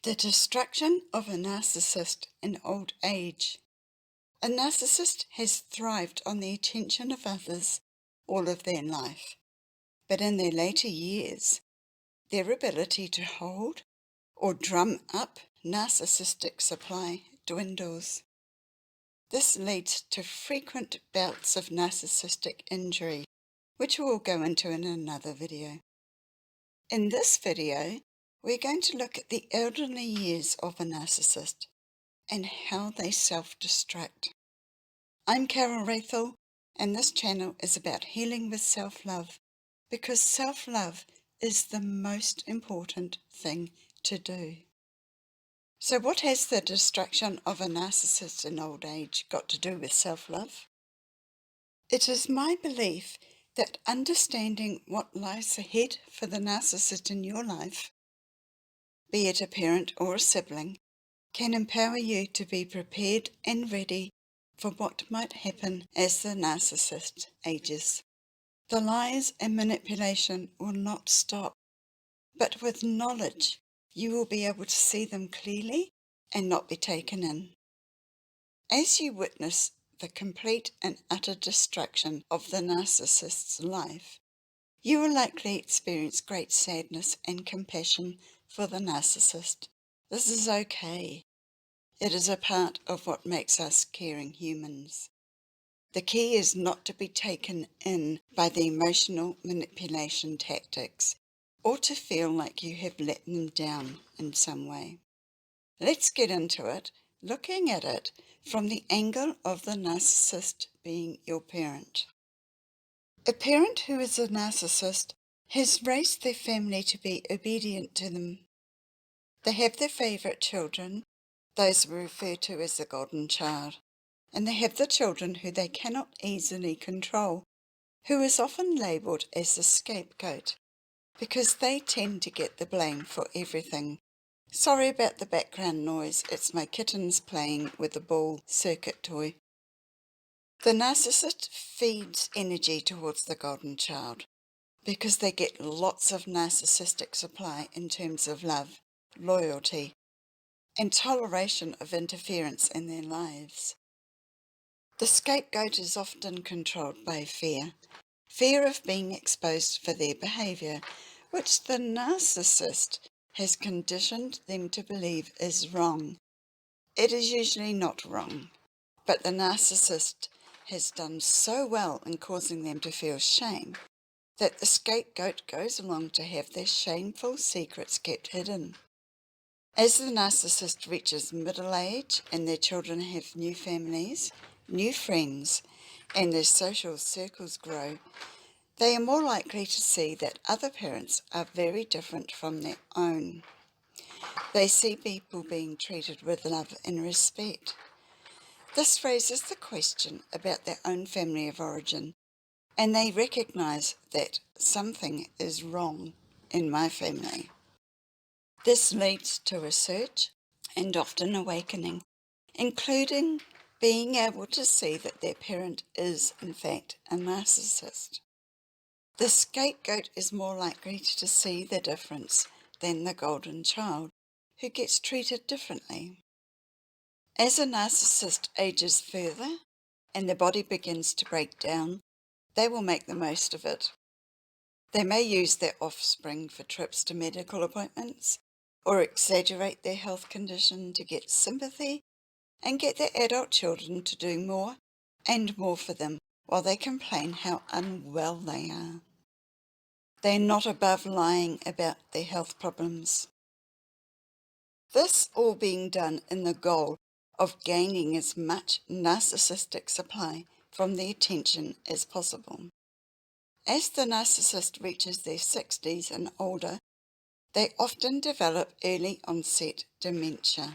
The destruction of a narcissist in old age. A narcissist has thrived on the attention of others all of their life, but in their later years, their ability to hold or drum up narcissistic supply dwindles. This leads to frequent bouts of narcissistic injury, which we'll go into in another video. In this video, we're going to look at the elderly years of a narcissist and how they self-destruct. I'm Carol Rathel, and this channel is about healing with self-love, because self-love is the most important thing to do. So what has the destruction of a narcissist in old age got to do with self-love? It is my belief that understanding what lies ahead for the narcissist in your life, be it a parent or a sibling, can empower you to be prepared and ready for what might happen as the narcissist ages. The lies and manipulation will not stop, but with knowledge you will be able to see them clearly and not be taken in. As you witness the complete and utter destruction of the narcissist's life, you will likely experience great sadness and compassion for the narcissist. This is okay. It is a part of what makes us caring humans. The key is not to be taken in by the emotional manipulation tactics or to feel like you have let them down in some way. Let's get into it, looking at it from the angle of the narcissist being your parent. A parent who is a narcissist has raised their family to be obedient to them. They have their favourite children, those we refer to as the golden child, and they have the children who they cannot easily control, who is often labelled as the scapegoat, because they tend to get the blame for everything. Sorry about the background noise, it's my kittens playing with a ball circuit toy. The narcissist feeds energy towards the golden child, because they get lots of narcissistic supply in terms of love, loyalty, and toleration of interference in their lives. The scapegoat is often controlled by fear of being exposed for their behaviour, which the narcissist has conditioned them to believe is wrong. It is usually not wrong, but the narcissist has done so well in causing them to feel shame that the scapegoat goes along to have their shameful secrets kept hidden. As the narcissist reaches middle age and their children have new families, new friends, and their social circles grow, they are more likely to see that other parents are very different from their own. They see people being treated with love and respect. This raises the question about their own family of origin, and they recognise that something is wrong in my family. This leads to a search and often awakening, including being able to see that their parent is, in fact, a narcissist. The scapegoat is more likely to see the difference than the golden child, who gets treated differently. As a narcissist ages further and their body begins to break down, they will make the most of it. They may use their offspring for trips to medical appointments, or exaggerate their health condition to get sympathy and get their adult children to do more and more for them while they complain how unwell they are. They are not above lying about their health problems. This all being done in the goal of gaining as much narcissistic supply from the attention as possible. As the narcissist reaches their 60s and older, they often develop early onset dementia.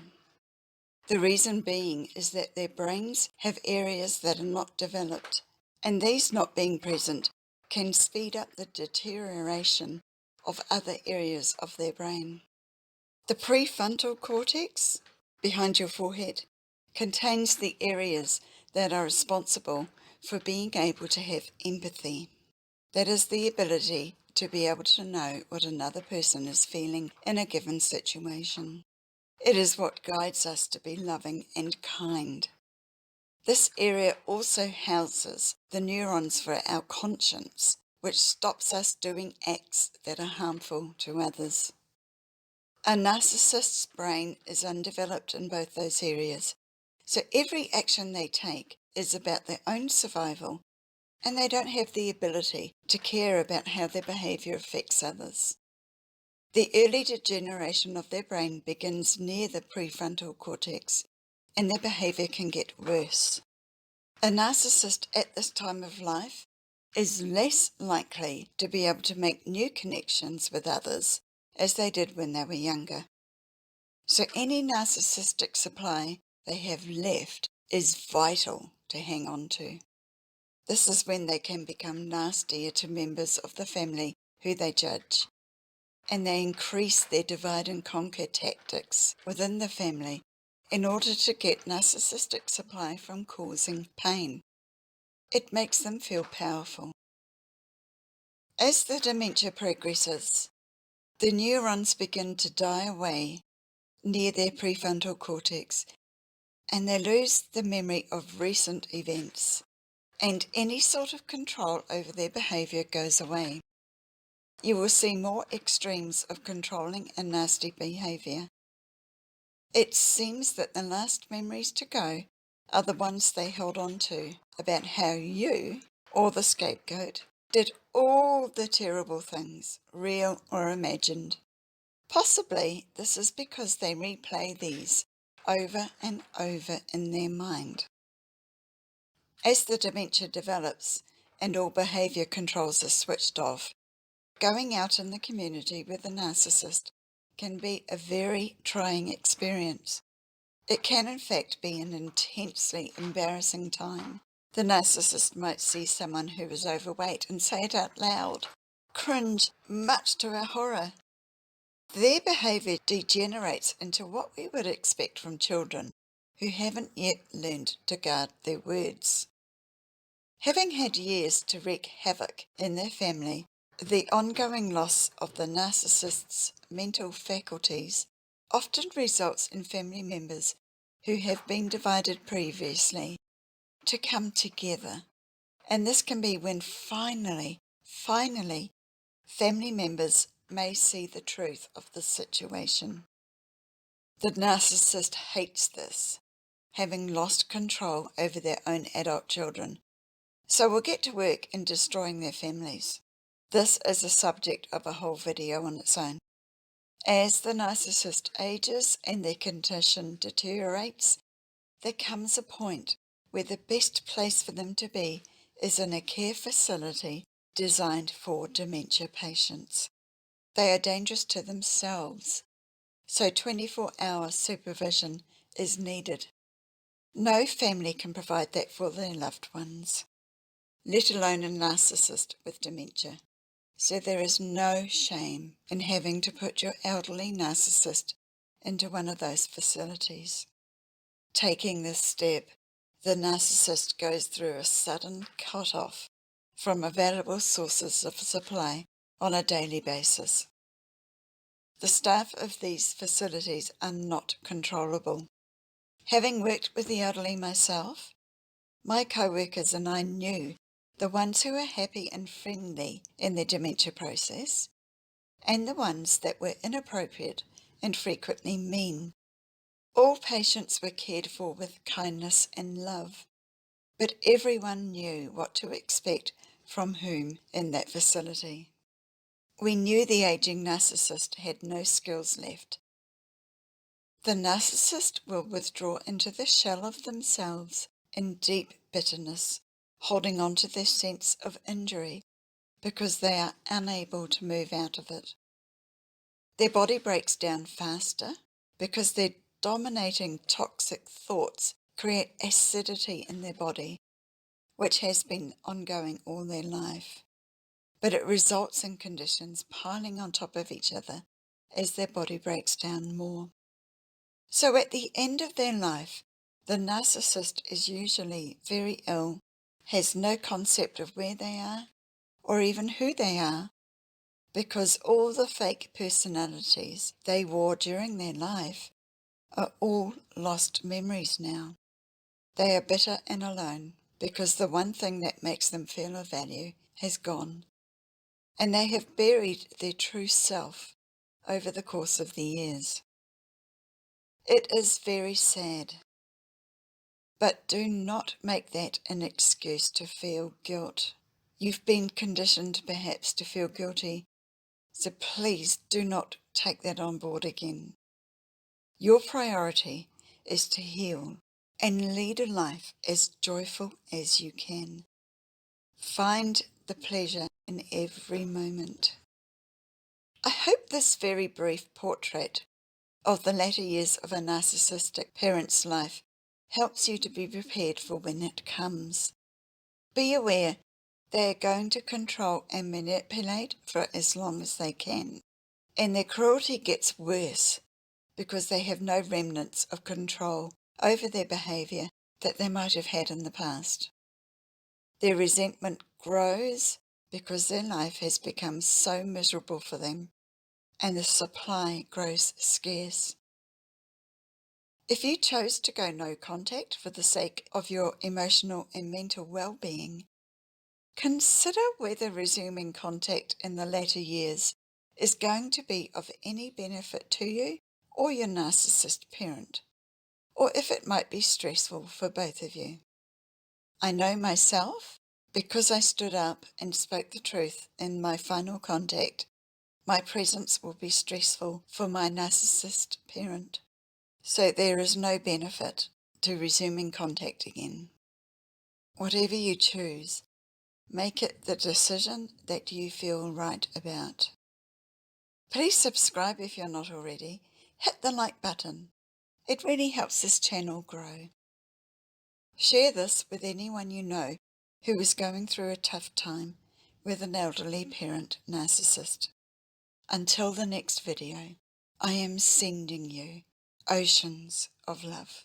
The reason being is that their brains have areas that are not developed, and these not being present can speed up the deterioration of other areas of their brain. The prefrontal cortex, behind your forehead, contains the areas that are responsible for being able to have empathy. That is the ability to be able to know what another person is feeling in a given situation. It is what guides us to be loving and kind. This area also houses the neurons for our conscience, which stops us doing acts that are harmful to others. A narcissist's brain is undeveloped in both those areas, so every action they take is about their own survival, and they don't have the ability to care about how their behavior affects others. The early degeneration of their brain begins near the prefrontal cortex, and their behavior can get worse. A narcissist at this time of life is less likely to be able to make new connections with others as they did when they were younger. So any narcissistic supply they have left is vital to hang on to. This is when they can become nastier to members of the family who they judge, and they increase their divide and conquer tactics within the family in order to get narcissistic supply from causing pain. It makes them feel powerful. As the dementia progresses, the neurons begin to die away near their prefrontal cortex, and they lose the memory of recent events, and any sort of control over their behavior goes away. You will see more extremes of controlling and nasty behavior. It seems that the last memories to go are the ones they held on to about how you, or the scapegoat, did all the terrible things, real or imagined. Possibly this is because they replay these over and over in their mind. As the dementia develops and all behavior controls are switched off, going out in the community with a narcissist can be a very trying experience. It can in fact be an intensely embarrassing time. The narcissist might see someone who is overweight and say it out loud, cringe much to our horror. Their behaviour degenerates into what we would expect from children who haven't yet learned to guard their words. Having had years to wreak havoc in their family, the ongoing loss of the narcissist's mental faculties often results in family members who have been divided previously to come together. And this can be when finally, family members may see the truth of the situation. The narcissist hates this, having lost control over their own adult children, so will get to work in destroying their families. This is a subject of a whole video on its own. As the narcissist ages and their condition deteriorates, there comes a point where the best place for them to be is in a care facility designed for dementia patients. They are dangerous to themselves, so 24-hour supervision is needed. No family can provide that for their loved ones, let alone a narcissist with dementia. So there is no shame in having to put your elderly narcissist into one of those facilities. Taking this step, the narcissist goes through a sudden cut-off from available sources of supply on a daily basis. The staff of these facilities are not controllable. Having worked with the elderly myself, my co-workers and I knew the ones who were happy and friendly in their dementia process, and the ones that were inappropriate and frequently mean. All patients were cared for with kindness and love, but everyone knew what to expect from whom in that facility. We knew the aging narcissist had no skills left. The narcissist will withdraw into the shell of themselves in deep bitterness, holding on to their sense of injury because they are unable to move out of it. Their body breaks down faster because their dominating toxic thoughts create acidity in their body, which has been ongoing all their life. But it results in conditions piling on top of each other as their body breaks down more. So at the end of their life, the narcissist is usually very ill, has no concept of where they are or even who they are, because all the fake personalities they wore during their life are all lost memories now. They are bitter and alone because the one thing that makes them feel of value has gone, and they have buried their true self over the course of the years. It is very sad, but do not make that an excuse to feel guilt. You've been conditioned perhaps to feel guilty, so please do not take that on board again. Your priority is to heal and lead a life as joyful as you can. Find the pleasure in every moment. I hope this very brief portrait of the latter years of a narcissistic parent's life helps you to be prepared for when it comes. Be aware they are going to control and manipulate for as long as they can, and their cruelty gets worse because they have no remnants of control over their behaviour that they might have had in the past. Their resentment grows because their life has become so miserable for them, and the supply grows scarce. If you chose to go no contact for the sake of your emotional and mental well-being, consider whether resuming contact in the latter years is going to be of any benefit to you or your narcissist parent, or if it might be stressful for both of you. I know myself, because I stood up and spoke the truth in my final contact, my presence will be stressful for my narcissist parent. So there is no benefit to resuming contact again. Whatever you choose, make it the decision that you feel right about. Please subscribe if you're not already. Hit the like button. It really helps this channel grow. Share this with anyone you know who is going through a tough time with an elderly parent narcissist. Until the next video, I am sending you oceans of love.